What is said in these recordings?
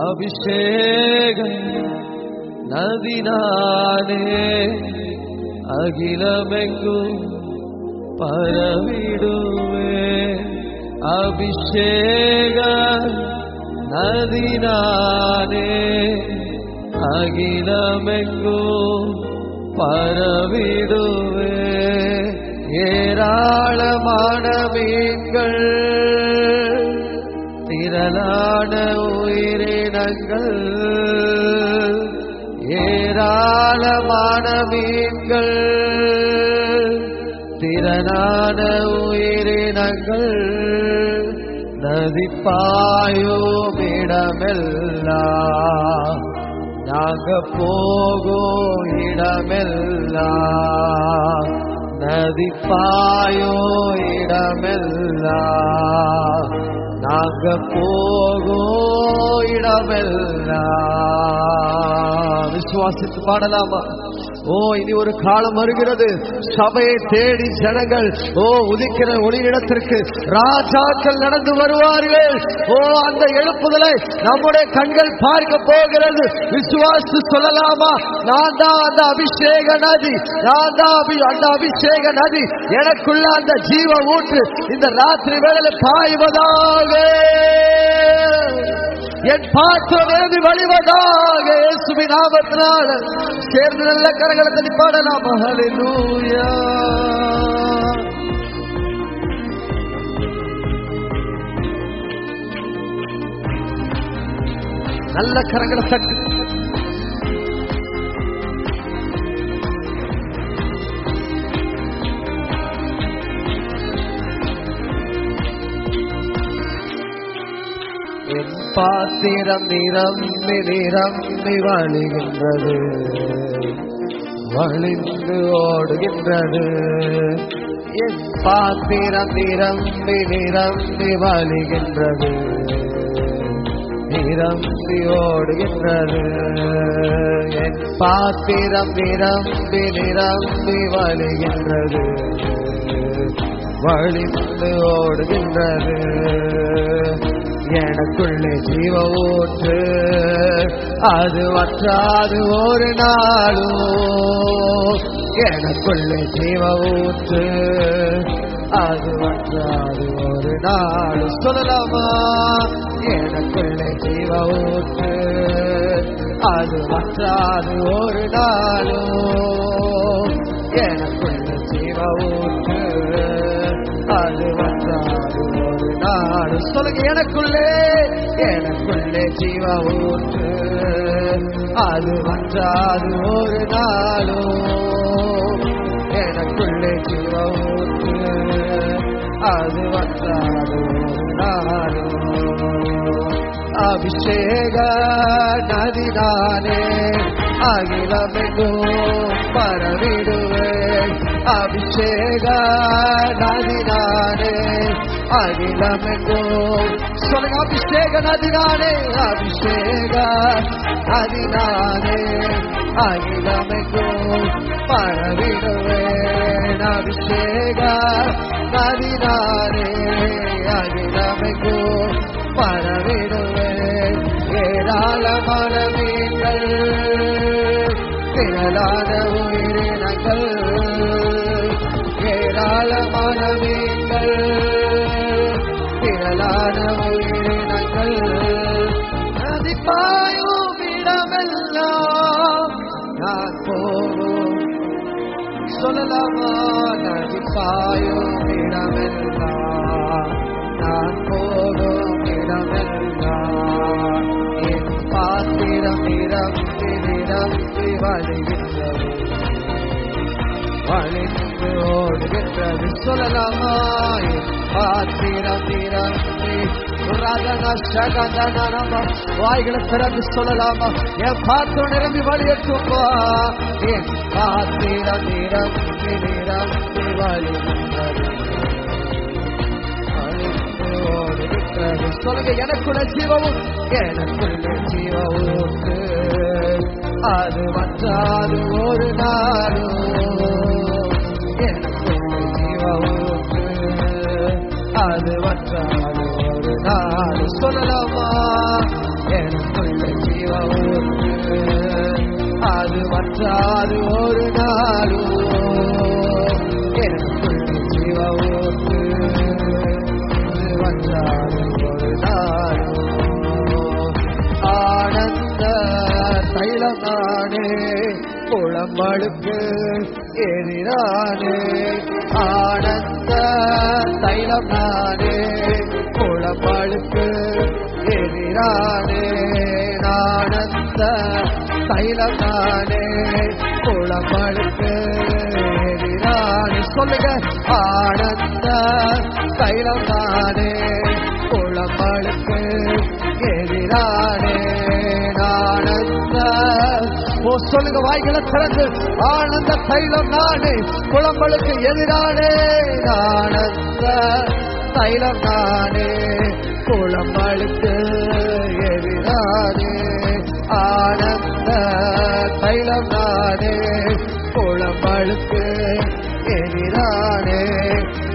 அபிஷேகம் நதினானே அகிலமெங்கும் பரவிடுவே. அபிஷேக நதினானே அகிலமெங்கும் பரவிடுவே. ஏராளமான மீன்கள் திரளான உயிரினங்கள், ஏராளமான மீன்கள் திரளான உயிரினங்கள், நதி பாயும் இடமெல்லாம் நாங்க போகும் இடமெல்லாம், நதி பாயும் இடமெல்லாம் நாங்க போகும் இடமெல்லாம். விசுவாசித்து பாடலாமா? ஓ, இனி ஒரு காலம் வருகிறது, சபையை தேடி ஜனங்கள் உதிக்கிற ஒளியிடத்திற்கு ராஜாக்கள் நடந்து வருவார்கள். அந்த எழுப்புதலை நம்முடைய கண்கள் பார்க்க போகிறது. விசுவாசி சொல்லலாமா? நான் தான் அந்த அபிஷேக நதி, நான் தான் அந்த அபிஷேக நதி, எனக்குள்ள அந்த ஜீவ ஊற்று இந்த ராத்திரி வேளையில பாய்வதாக, என் பாத்திரம் வழிவதாக, இயேசுவின் நாமத்தினால. சேர்ந்து நல்ல கரங்களை தட்டி பாடலாம். ஹல்லேலூயா. நல்ல கரங்களை தட்டி என் பாத்திரம் நிரம்பி நிரம்பி வழிகின்றது, வழிந்து ஓடுகின்றது. என் பாத்திரம் நிரம்பி நிரம்பி வழிகின்றது, நிரம்பி ஓடுகின்றது. என் பாத்திரம் நிரம்பி நிரம்பி வழிகின்றது, வழிந்து ஓடுகின்றது. எனக்குள்ளே ஜீவ ஊற்று, அது வற்றாது ஒரு நாளும். எனக்குள்ளே ஜீவ ஊற்று, அது வற்றாது ஒரு நாளும். சொல்லலாமா? எனக்குள்ளே ஜீவ ஊற்று, அது வற்றாது ஒரு நாளும். எனக்குள்ளே ஜீவ ஊற்று, அது வற்றாது ஒரு நாளும். சொல்லுங்க. எனக்குள்ளே எனக்குள்ளே ஜீவ ஊற்று, அது வற்றாது ஒரு நாளும். எனக்குள்ளே ஜீவ ஊற்று, அது வற்றாது ஒரு நாளும். அபிஷேக நதிதானே அகிலமெங்கும் பரவிடுவேன். அபிஷேக நதிதானே அகிலமெங்கும். சொல்லுங்க. அபிஷேக நதிதானே, அபிஷேக நதிதானே அகிலமெங்கும் பரவிடுவேன். அபிஷேக நதிதானே அகிலமெங்கும் பரவிடுவேன். ஏராளமான மீன்கள் திரளான உயிரினங்கள், ஏராளமான மீன்கள் திரளான உயிரினங்கள், நதி பாயும் இடமெல்லாம் நான் போகும். சொல்லலாமா? நதி பாயும் இடமெல்லாம் நான் போகும் இடமெல்லாம். என் பாத்திரம் நிரம்பி நிரம்பி வழிகின்றது, வழிந்து ஓடுகின்றது. சொல்லலாமா? என் பாத்திரம் நிரம்பி. வாய்களை திறந்து சொல்லலாமா? என் பாத்திரம் நிரம்பி வழியேற்றும்பா. என் பாத்திரம் நிரம்பி நிரம்பி வழிகின்றது, சொல்லுங்க. எனக்குள்ள ஜீவவும், எனக்குள்ள ஜீவ ஊற்று, அது வற்றாது ஒரு நாளும். எனக்குள்ள ஜீவ ஊற்று, அது வற்றாது ஒரு நாள். சொல்லலாமா? எனக்குள்ள ஜீவ ஊற்று அது வற்றாது ஒரு நாளும். எனக்குள்ள ஜீவ ஊற்று அது வற்றாது ஒரு நாளும். ஆனந்த தைலம் நானே குளம்பழுக்கு எதிரானே. ஆனந்த தைலம் நானே குளம்பழுக்கு எதிரானே. ஆனந்த தைலம் நானே குளம்பழுக்கு எதிரானே. சொல்லுங்க, ஆனந்த தைலம் நானே குளம்பழுக்கு எதிரானே. ஆனந்த சொல்லுங்க, வாய்களை திறந்து, ஆனந்த தைலம் நானே குளம்பலுக்கு எதிரானே. ஆனந்த தைலம் நானே குளம்பலுக்கு எதிரானே. ஆனந்த தைலம் நானே குளம்பலுக்கு எதிரானே.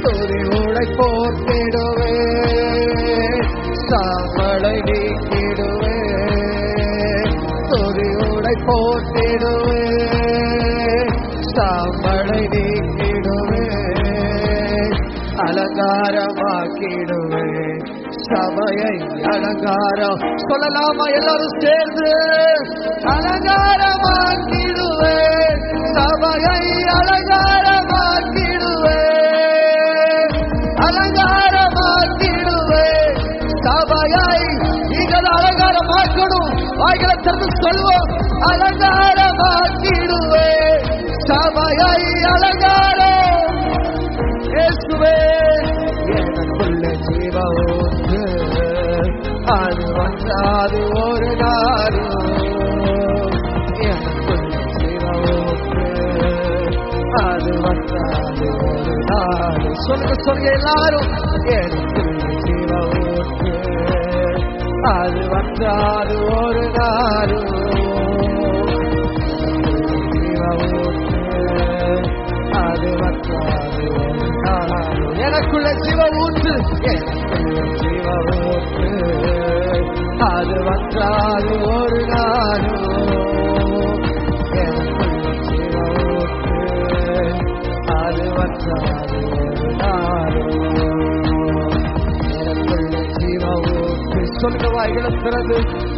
துதி உடை போட்டிடுவே சாம்பலை நீக்கிடுவே. துதி உடை போட்டிடுவே சாம்பலை நீக்கிடுவே. அலங்காரமாக்கிடுவே சபையை. அலங்காரம் சொல்லலாமா எல்லாரும் சேர்ந்து? அலங்காரமாக்கிடுவே சபையை. அலங்காரமாக்கிடுவே அலங்காரமாக்கிடுவே சபையை. நீங்கள் அலங்காரமாக்கணும். வாய்களை திறந்து சொல்வோம், அலங்காரமாக்கிடுவே சபையை. அலங்காரம் இயேசுவே. எனக்குள்ள ஜீவ ஊற்று அது வற்றாது ஒரு நாளும். எனக்குள்ள ஜீவ ஊற்று அது வற்றாது ஒரு நாளும். சொல்லுங்க சொல்லுங்க எல்லாரும், எனக்குள்ள ஜீவ ஊற்று அது வற்றாது ஒரு நாளும். ஜீவ ஊற்று அது வற்றாது ஒரு நாளும். எனக்குள்ள ஜீவ ஊற்று, எனக்குள்ள ஜீவ ஊற்று அது வற்றாது ஒரு நாளும். எனக்குள்ள ஜீவ ஊற்று அது வற்றாது ஒரு நாளும். எனக்குள்ள ஜீவ ஊற்று சொல்லுங்க, வாய்களை திறந்து,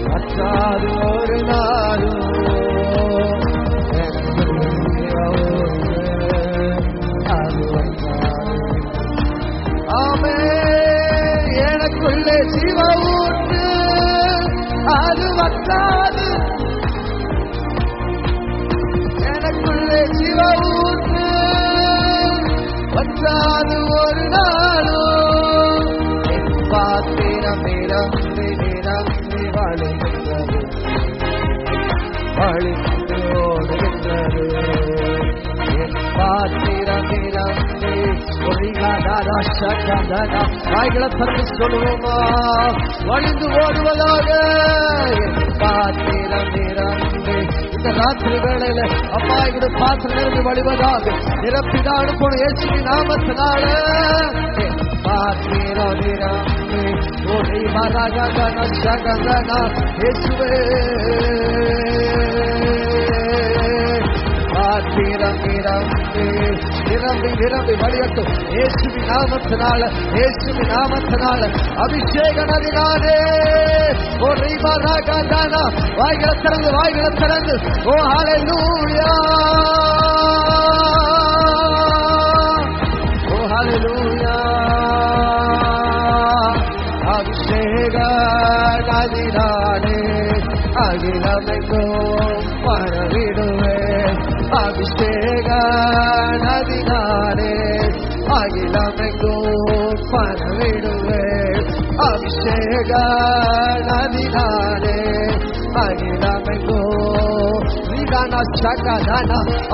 வற்றாது ஒரு நாளும். எனக்குள்ள ஜீவ ஊற்று அது வற்றாது. ஆமென். எனக்குள்ள ஜீவ ஊற்று அது வற்றாது. எனக்குள்ள ஜீவ ஊற்று வற்றாது ஒரு நாளும். என் பாத்திரம் நிரம்பி நிரம்பி வழிகின்றது, வழிந்து ஓடுகின்றது. என் பாத்திரம் நிரம்பி வாய்களை திறந்து சொல்லுவோமா? வழிந்து ஓடுவதாக. என் பாத்திரம் நிரம்பி இந்த ராத்திரி வேளையில அம்மா எங்களுடைய பாத்திரம் நிரம்பி வழிவதாக. நிரப்பிதான் போன இயேசுவின் நாமத்தினால என் பாத்திரம் நிரம்பி ஓடி மரகதன சகதன இயேசுவே. பாத்திரம் நிரம்பி நிரம்பி நிரம்பி வழியட்டும் இயேசுவின் நாமத்தினால. இயேசுவின் நாமத்தினால அபிஷேக நதினாலே. ஓ ரீமரகதன. வாய்களை திறந்து, வாய்களை திறந்து. ஓ ஹல்லேலூயா, ஓ ஹல்லேலூயா. அபிஷேக நதினாலே அகிலமெங்கும் பரவிடுவே. அபிஷேக நதினாலே அகிலமெங்கும் பரவிடுவே. அபிஷேக நதினாலே அகிலமெங்கும்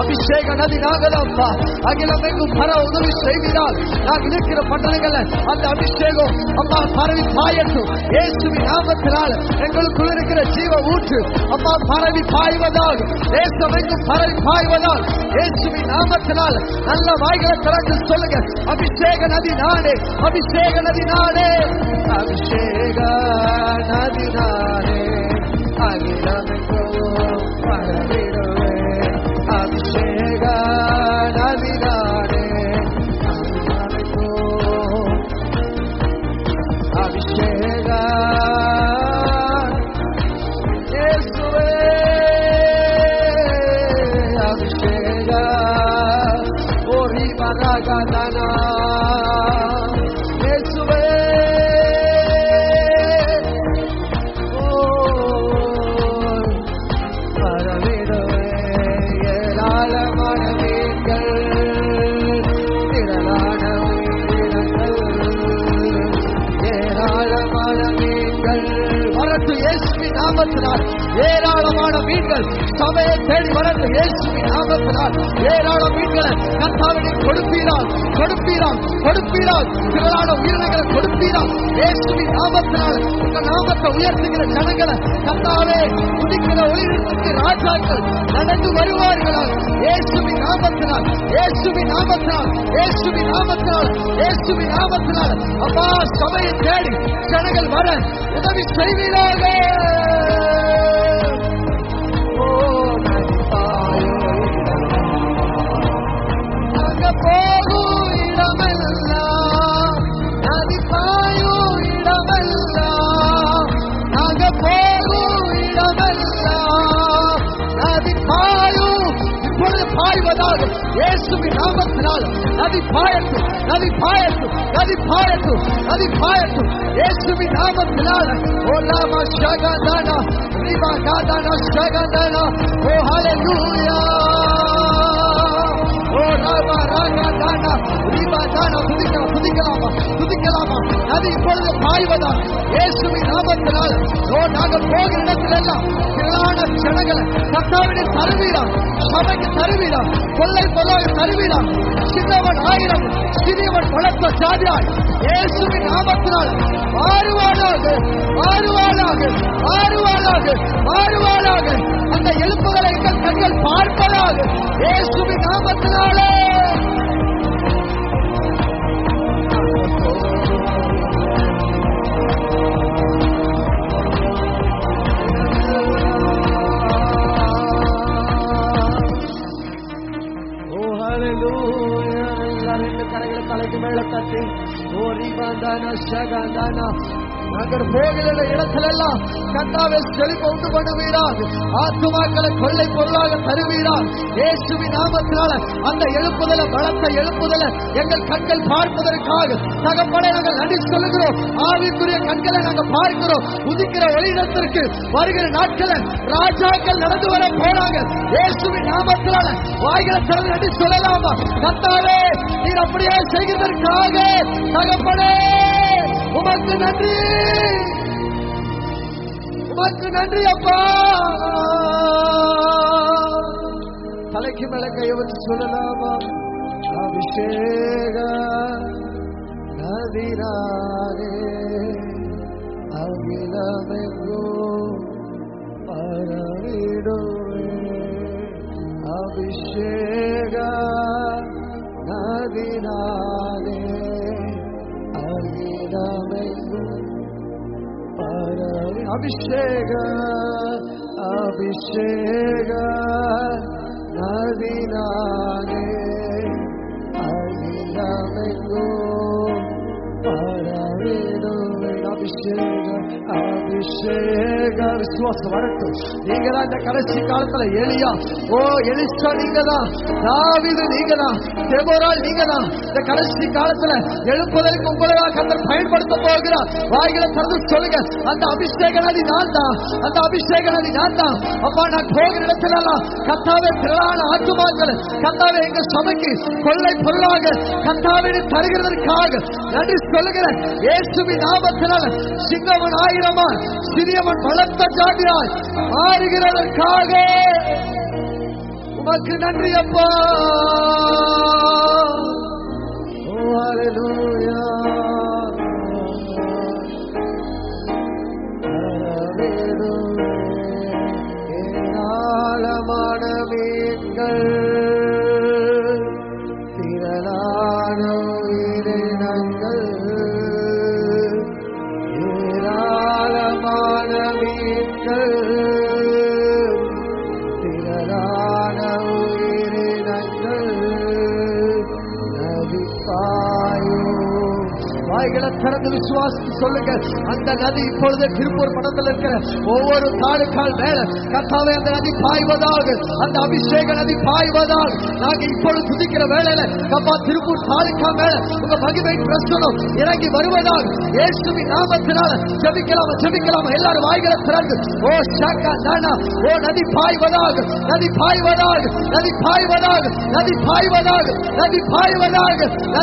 அபிஷேக நதி நாங்களப்பா அகிலம் எங்கும் பர உதவி செய்வீரால் நாங்கள் இருக்கிற பட்டணங்கள்ல அந்த அபிஷேகம் அம்மா பரவி பாயட்டும். இயேசுவின் நாமத்தினால் எங்களுக்குள் இருக்கிற ஜீவ ஊற்று அம்மா பரவி பாய்வதால், தேசம் எங்கும் பரவி பாய்வதால், இயேசுவின் நாமத்தினால் நல்ல வாய்களை திறந்து சொல்லுங்க, அபிஷேக நதி நானே, அபிஷேக நதி நானே, அபிஷேக நதி நானே, அகிலம் எங்கும் பரவிடுவே, அபிஷேக நதி நானே, அபிஷேக இயேசுவே, அபிஷேக ஓரி மரகதனா இயேசுவே, ஓ பரவிடுவே, ஏராளமான மீன்கள், திரளான உயிரினங்கள், ஏராளமான மீன்கள் வரட்டு இயேசுவின் நாமத்தினால், ஏராளமான மீன்கள் சபையை தேடி வரட்டு இயேசுவின் நாமத்தினால், ஏராள மீன்களை கர்த்தாவினை கொடுப்பீரால், கொடுப்பீரால், கொடுப்பீரால், திரளான உயிரினங்களை கொடுப்பீரால், இயேசுவின் நாமத்தினால் உங்க நாமத்தை உயர்த்துகிற ஜனங்களை கர்த்தாவே உதிக்கிற ஒளியிடத்திற்கு ராஜாக்கள் நடந்து வருவார்களால், இயேசுவின் நாமத்தினால், இயேசுவின் நாமத்தினால், இயேசுவின் நாமத்தினால், இயேசுவின் நாமத்தினால் அப்பா சபையை தேடி ஜனங்கள் வர உதவி செய்வீராக. நாங்க போகும் இடமெல்லாம், நதி பாயும் இடமெல்லாம், நாங்க போகும் இடமெல்லாம், நதி பாயும் இப்பொழுது பாய்வதாக இயேசுவின் நாமத்தினால் நதி பாயட்டும், நதி பாயட்டும், நதி பாயட்டும், நதி பாயட்டும் இயேசுவின் நாமத்தினால். ஓ லாமா ஷகந்தனா ரிபா காதனா ஷகந்தனா, ஓ ஹalleluya, ஓ ராபா ராகந்தனா ரிபா தானா, துதிக்கலாம், துதிக்கலாமா, துதிக்கலாமா, நதி இப்பொழுது பாய்வதா இயேசுவின் நாமத்தினால். ஓ நாங்கள் போகிற இடத்திலெல்லாம் திரளான ஜனங்களை கர்த்தாவினை தருவீரா, சபைக்கு தருவீரா, கொள்ளை பொருளாக தருவீரா, சின்னவன் ஆயிரம் சிறியவன் பலத்த சாதியாய் இயேசுவின் நாமத்தினால் மாறுவானாக, மாறுவானாக, மாறுவானாக, மாறுவானாக, அந்த எழுப்புகளை எங்கள் கண்கள் பார்ப்பதாக இயேசுவின் நாமத்தினாலே. தலைக்கு மேல தட்டி ஓரி வந்தானா ஷகந்தானா, நாங்கள் போகிற இடத்துல எல்லாம் கர்த்தாவே செழிப்பு உண்டு பண்ணுவீராக, ஆத்துமாக்களை கொள்ளை பொருளாக தருவீராக இயேசுவின் நாமத்தினால. அந்த எழுப்புதல பலத்த எழுப்புதல எங்கள் கண்கள் பார்ப்பதற்காக தகப்பனை நாங்கள் நன்றி சொல்லுகிறோம். ஆவிக்குரிய கண்களை நாங்கள் பார்க்கிறோம். உதிக்கிற ஒளியிடத்திற்கு வருகிற நாட்களை ராஜாக்கள் நடந்து வர போறாங்க இயேசுவின் நாமத்தினால. வாய்களை திறந்து நன்றி சொல்லலாமா? கர்த்தாவே நீர் அப்படியே செய்கிறதற்காக தகப்பனே உமக்கு நன்றி, உமக்கு நன்றி அப்பா. தலைக்கு மேல கையை வச்சு சொல்லலாமா? அபிஷேக நதினாரே அகிலமெங்கோ பரவிடுவே, அபிஷேக நதினாரே அகிலமெங்கோ பரவி, அபிஷேக அபிஷேக நதினாரே அகிலமெங்கோ பரவிடுவே, அபிஷேக அபிஷேக. விசுவாசம் வரட்டும். நீங்க தான் இந்த கடைசி காலத்துல எலியா, ஓ எலிசா நீங்க தான், தாவீது நீங்க தான், தெபோராள் நீங்க தான். இந்த கடைசி காலத்துல எழுப்புதலுக்கு உங்களாக கர்த்தர் பயன்படுத்த போகிறார். வாய்களை திறந்து சொல்லுங்க, அந்த அபிஷேக நதி நான் தான், அந்த அபிஷேக நதி நான் தான். அப்பா நான் போகிற இடத்துல எல்லாம் கர்த்தாவே திரளான ஆத்துமாக்கள் கர்த்தாவே எங்க சபைக்கு கொள்ளை பொருளாக கர்த்தாவினை தருகிறதற்காக நன்றி சொல்லுகிறேன் இயேசுவின் நாமத்தினால். சிங்கவன் ஆயிரமா சிறியவன் பலத்த ஜாதியாய் மாறுகிறதற்காக உமக்கு நன்றி அப்பா. ஹல்லேலூயா. ஏராளமான மீன்கள் திரளான உயிரினங்கள், ஏராளமான மீன்கள் திரளான உயிரினங்கள் நதிப்பாயும். வாய்களை திறந்து விசுவாசித்து சொல்லுங்க, அந்த நதி இப்பொழுது திருப்பூர் மடத்தில் இருக்கிற ஒவ்வொரு தாலுக்கால் மேல கர்த்தாவே அந்த நதி பாய்வதாக, அந்த அபிஷேக நதி பாய்வதாக. நாங்க இப்பொழுது துதிக்கிற வேளையில கப்பா திருப்பூர் தாலுக்கா மேல உங்க மகிமை பிரசனம் இறங்கி வருவதாக இயேசுவின் நாமத்தினால ஜெபிக்கலாம் ஜெபிக்கலாம். எல்லாரும் வாய்களை திறந்து ஓ ஷாக்கா தானா, ஓ நதி பாய்வதாக, நதி பாய்வதாக, நதி பாய்வதாக, நதி பாய்வதாக, நதி பாய்வதாக,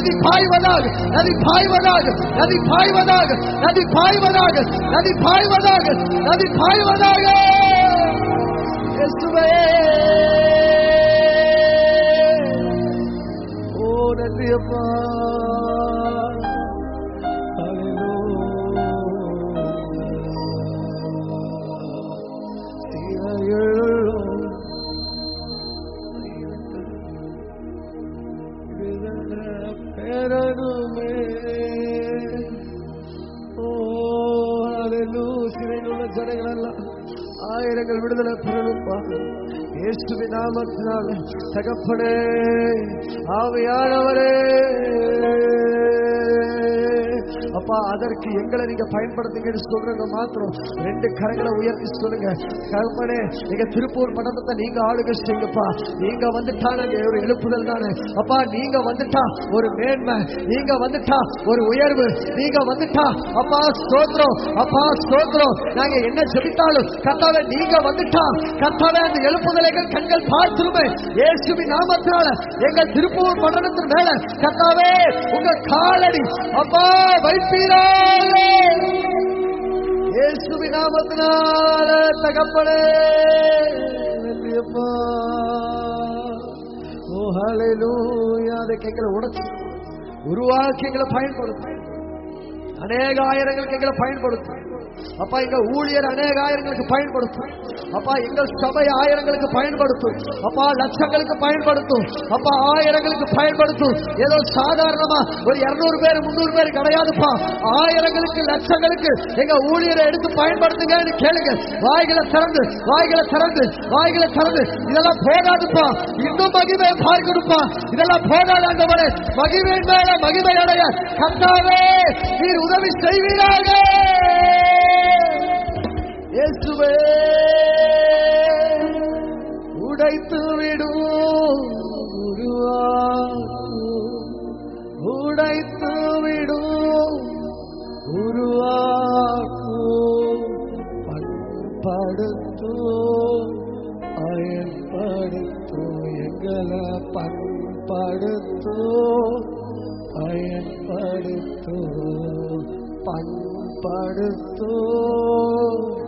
நதி பாய்வதாக, நதி பாய்வதாக, நதி பாய்வதாக, நதி பாய்வதாக, நதி பாய்வதாக, நதி பாய்வதாக. இயேசுவே ஓ நன்றி அப்பா. பேரனுமே ஓ ஹல்லேலூயா. சிறையிலுள்ள ஜனங்கள் எல்லாம் ஆயிரங்கள் விடுதலை பெறணும்பா இயேசுவின் நாமத்தினால. தகப்பனே ஆவியானவரே அப்பா, அதற்கு எங்களை நீங்க பயன்படுத்துங்கன்னு சொல்றவங்க மாத்திரம் 2 கரங்களை உயர்த்தி சொல்லுங்க. தகப்பனே நீங்க திருப்பூர் மண்டபத்தை நீங்க ஆளுகை செய்யுங்கப்பா. நீங்க வந்துட்டா நாங்க ஒரு எழுப்புதல் தானே அப்பா. நீங்க வந்துட்டா ஒரு மேன்மை, நீங்க வந்துட்டா ஒரு உயர்வு, நீங்க வந்துட்டா அப்பா ஸ்தோத்திரம், அப்பா ஸ்தோத்திரம். நாங்க என்ன ஜெபித்தாலும் கர்த்தாவே நீங்க வந்துட்டா கர்த்தாவே அந்த எழுப்புதலைகள் கண்கள் பார்த்துருமே இயேசுவின் நாமத்தினால. எங்கள் திருப்பூர் மண்டலத்தின் மேல கர்த்தாவே உங்க காலடி அப்பா வைப்பீராக இயேசுவின் நாமத்தினால. தகப்பனே நன்றி அப்பா. ஓ ஹல்லேலூயா. அதுக்கு எங்களை உடைச்சு உருவாக்கி எங்களை பயன்படுத்தும். அநேக ஆயிரங்களுக்கு எங்களை பயன்படுத்தும் அப்பா. எங்க ஊழியர் அநேக ஆயிரங்களுக்கு பயன்படுத்தும் அப்பா. எங்கள் சபை ஆயிரங்களுக்கு பயன்படுத்தும் அப்பா. லட்சங்களுக்கு பயன்படுத்தும் அப்பா. ஆயிரங்களுக்கு பயன்படுத்தும். ஏதோ சாதாரணமா ஒரு 200 பேர் 300 பேர் கிடையாதுப்பா. ஆயிரங்களுக்கு லட்சங்களுக்கு எங்க ஊழியரை எடுத்து பயன்படுத்துங்கன்னு கேளுங்க. வாய்களை திறந்து, வாய்களை திறந்து, வாய்களை திறந்து. இதெல்லாம் போதாதுப்பா, இன்னும் மகிமை பார்க்கணும்ப்பா. இதெல்லாம் போதாது ஆண்டவரே. மகிமை மேல மகிமை அடைய கர்த்தாவே நீர் உதவி செய்வீராக இயேசுவே. உடைத்து விடும் உடைத்து விடும் உருவாக்கும் பண்படுத்தும் பயன்படுத்தும் எங்களை பண்படுத்தும் பயன்படுத்தும் பண்படுத்தும்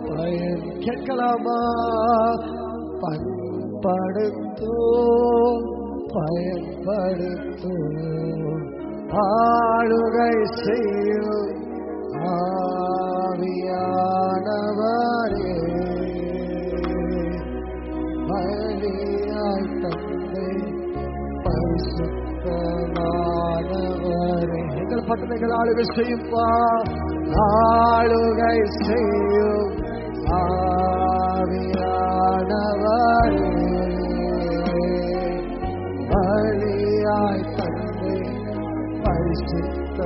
பயன் கேட்கலாமா? பண்படுத்தும் பயன்படுத்தும் ஆளுகை செய்யும் ஆவியானவரே பலியாய் தந்தை பரிசுத்தமானவரே எங்கள் பட்டணைகள் ஆளுகை செய்யும்பா. ஆளுகை செய்யும் ஆவியானவரே பலியாய் தந்தை பரிசுத்தமானவரே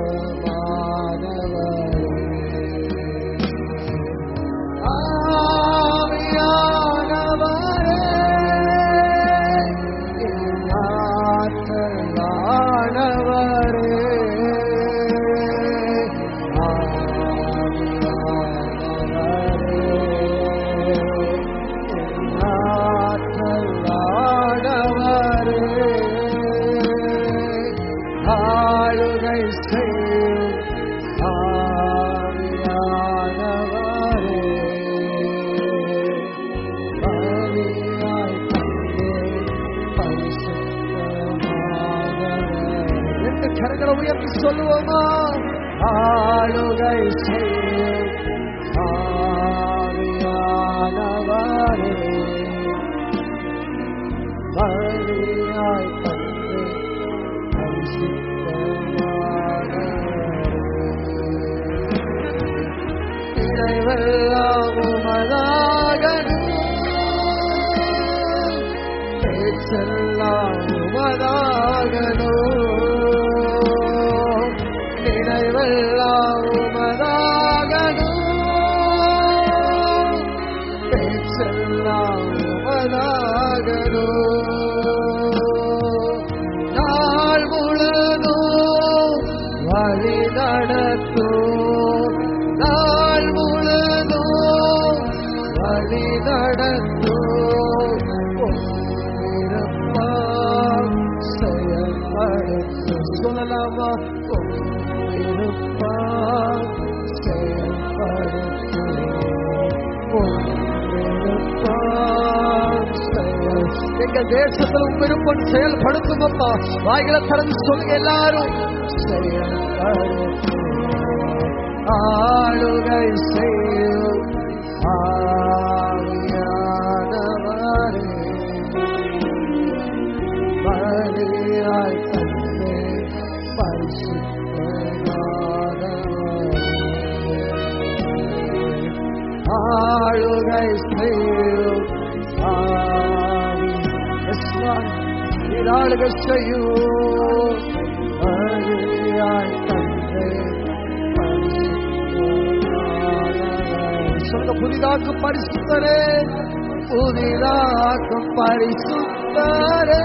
ஆவியானவரே ஆற்றலானவரே ஆளுகை செய்யும் ஆவியானவரே, பலியாய் தந்து நிறைவெல்லாம் உமதாகணும், பேச்செல்லாம் உமதாகணும், நிறைவெல்லாம் உமதாகணும், பேச்செல்லாம் உமதாகணும். நாள் முழுதும் வழி நடத்தும், நாள் முழுதும் வழி நடத்தும், செயல்படுத்தும். சொல்லலாமா? எங்கள் தேசத்தில் விருப்பம் செயல்படுத்தும் அப்பா. வாய்களை திறந்து சொல்லுங்க எல்லாரும். செயல்படுத்தும், ஆளுகை செய்யும் ஆவியானவரே, பலியாய் தந்து பரிசுத்தமானவரே, ஆளுகை செய்யும் ஆளுகை செய்யும் பலியாய் தந்து சொல்லுங்க. புதிதாக்கும் பரிசுத்தரே, புதிதாக்கும் பரிசுத்தரே,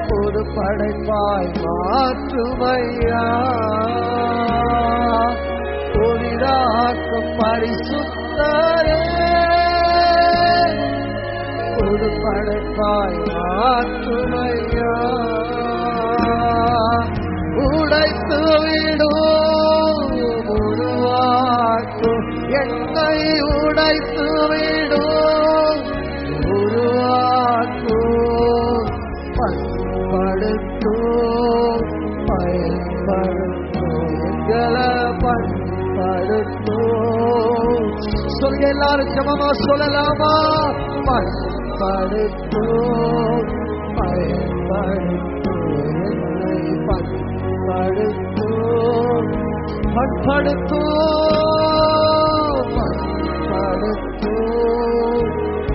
புது படைப்பாய் மாற்றுமையா, புதிதாக்கும் பரிசுத்தரே, புது படைப்பாய் மாற்றுமையா, உடைத்து விடும் உருவாக்கும், என்னை உடைத்து விடும் உருவாக்கும், பண்படுத்தும் பயன்படுத்தும், எங்களை பண்படுத்தும். சொல்ல எல்லாரும் சமமா சொல்லலாமா? பண்படுத்தும் பயன்படுத்தும், என்னை பண்படுத்தும் பண்படுத்தும் பண்படுத்தும்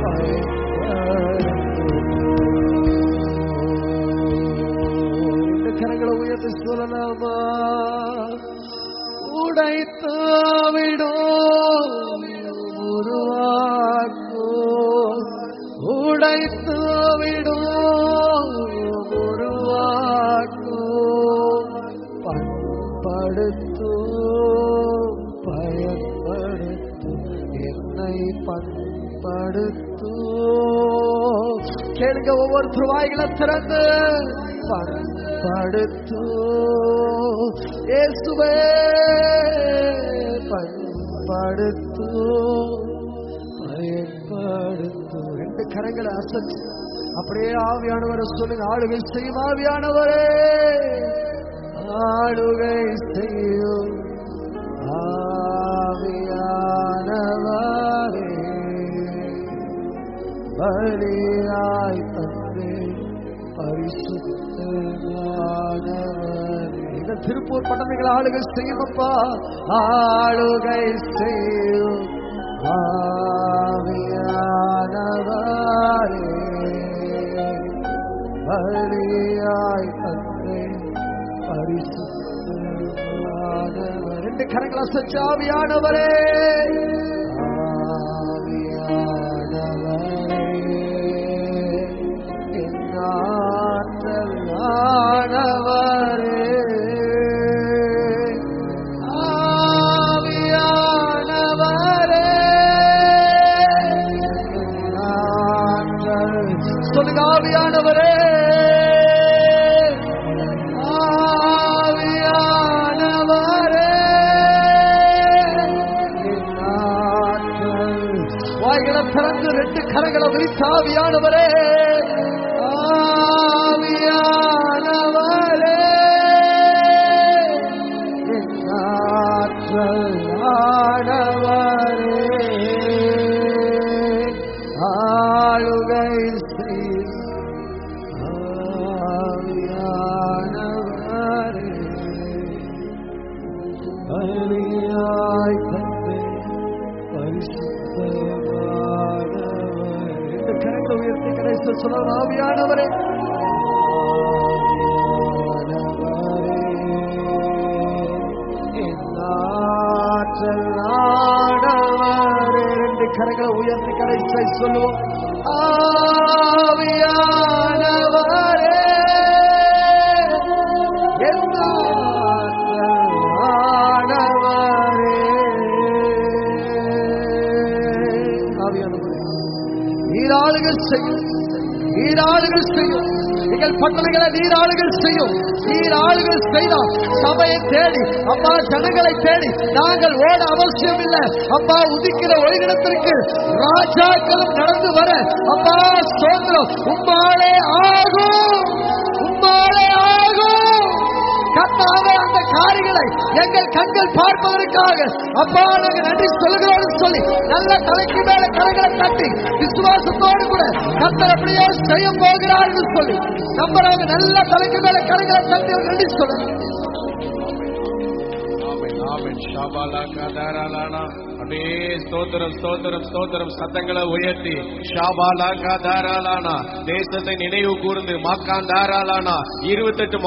பயன்படுத்தும். இந்த கரங்களை உயர்த்தி சொல்லலாமா? உடைத்து விடும் உருவாக்கும், உடைத்து விடும் உருவாக்கும், பண்படுத்தும் பயன்படுத்தும், என்னை பண்படுத்தும். கேளுங்க, ஒவ்வொரு வாய்களை திறந்து பண்படுத்தும் இயேசுவே, பண்படுத்தும் பயன்படுத்தும். ரெண்டு கரங்களை அசைச்சு அப்படியே ஆவியானவரை சொல்லுங்க. ஆளுகை செய்யும் ஆவியானவரே, ஆளுகை செய்யும் ஆவியானவரே, பலியாய் தந்து பரிசுத்தமானவரே. இந்த திருப்பூர் பட்டணங்கள் ஆளுகை செய்யும் அப்பா, ஆளுகை செய்யும் ஆவியானவரே, பலியாய் தந்து பரிசுத்தமானவரே. ரெண்டு கரங்களை அசைச்சு ஆவியானவரே, ஆவியானவரே, ஆற்றலானவரே, ஆவியானவரே, ஆற்றல். சொல்லுங்க, ஆவியானவரே, ஆவியானவரே, ஆற்றல். வாய்களை திறந்து ரெண்டு கரங்களை விரித்து ஆவியானவரே, ஆவியானவரே, ஆளுகை ஆவியானவரே, பலியாய் தந்தை பரிசுத்தமானவரே. இந்த கரங்களை உயர்த்தி கடைசி சொல்லலாம், ஆவியானவரே, கரங்களை உயர்த்தி கடைசி சொல்லுவோம், ஆவியானவரே, ஆவியானவரே, நீராளுகள் செய்யும், நீராளுகள் செய்யும், எங்கள் பட்டணங்களை நீராளுகள் செய்யும். நீராளுகள் செய்தால் சபையை தேடி அப்பா, ஜனங்களை தேடி நாங்கள் ஓட அவசியம் இல்லை அப்பா. உதிக்கிற ஒளியிடத்திற்கு ராஜாக்களும் நடந்து வர அப்பா ஸ்தோத்திரம். உம்மாலே ஆகும், உம்மாலே ஆகும் கர்த்தாவே. அந்த காரியங்களை எங்கள் கண்கள் பார்ப்பதற்காக அப்பா நாங்கள் நன்றி சொல்லுகிறோம் சொல்லி நல்ல தலைக்கு மேல கரங்களை தட்டி விசுவாசத்தோடு கூட கர்த்தர் அப்படியே செய்ய போகிறார் என்று சொல்லி நம்புறவங்க நல்ல தலைக்கு மேல கரங்களை தட்டி நன்றி சொல்லுங்க. ஸ்தோத்திரம் ஸ்தோத்திரம் ஸ்தோத்திரம். சத்தங்களை உயர்த்தி ஷாபாலா காதாராலானா, தேசத்தை நினைவு கூர்ந்து மாக்காந்தாராலானா 28